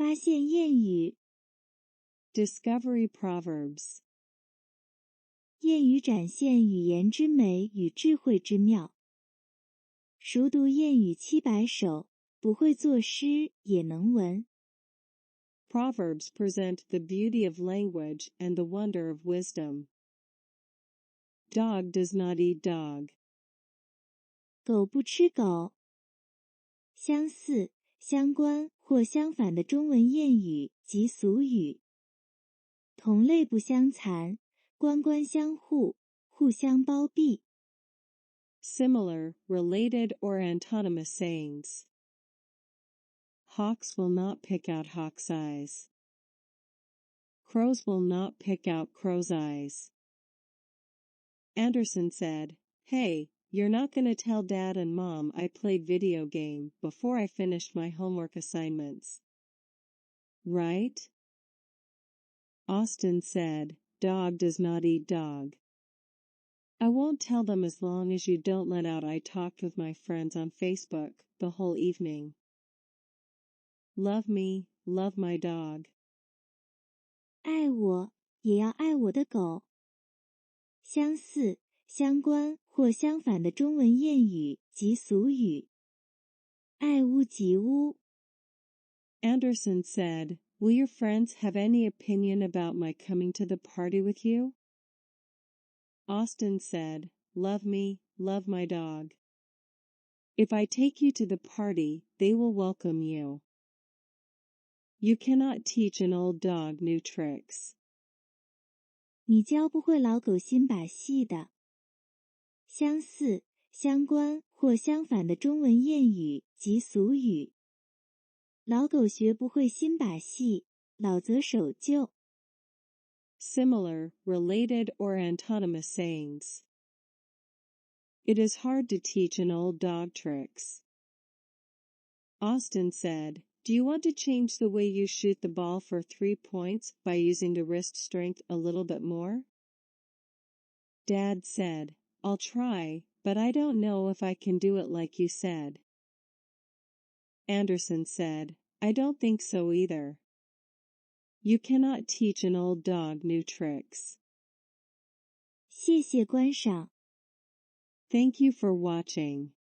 发现谚语 Discovery Proverbs 谚语展现语言之美与智慧之妙。熟读谚语700首，不会作诗也能文。Proverbs present the beauty of language and the wonder of wisdom. Dog does not eat dog. 狗不吃狗。相似、相关或相反的中文谚语及俗语。同类不相残，官官相护，互相包庇。Similar, related, or antonymous sayings. Hawks will not pick out hawk's eyes. Crows will not pick out crow's eyes. Anderson said, "Hey, you're not going to tell Dad and Mom I played video game before I finished my homework assignments. Right?" Austin said, "Dog does not eat dog. I won't tell them as long as you don't let out I talked with my friends on Facebook the whole evening. Love me, love my dog." 爱我，也要爱我的狗。相似、相关或相反的中文谚语及俗语。爱屋及乌。Anderson said, "Will your friends have any opinion about my coming to the party with you?" Austin said, "Love me, love my dog. If I take you to the party, they will welcome you. You cannot teach an old dog new tricks." 你教不会老狗新把戏的。相似、相关或相反的中文谚语及俗语。老狗学不会新把戏，老则守旧。Similar, related, or antonymous sayings. It is hard to teach an old dog tricks. Austin said, "Do you want to change the way you shoot the ball for 3 points by using the wrist strength a little bit more?" Dad said, "I'll try, but I don't know if I can do it like you said." Anderson said, "I don't think so either. You cannot teach an old dog new tricks." 谢谢观赏。 Thank you for watching.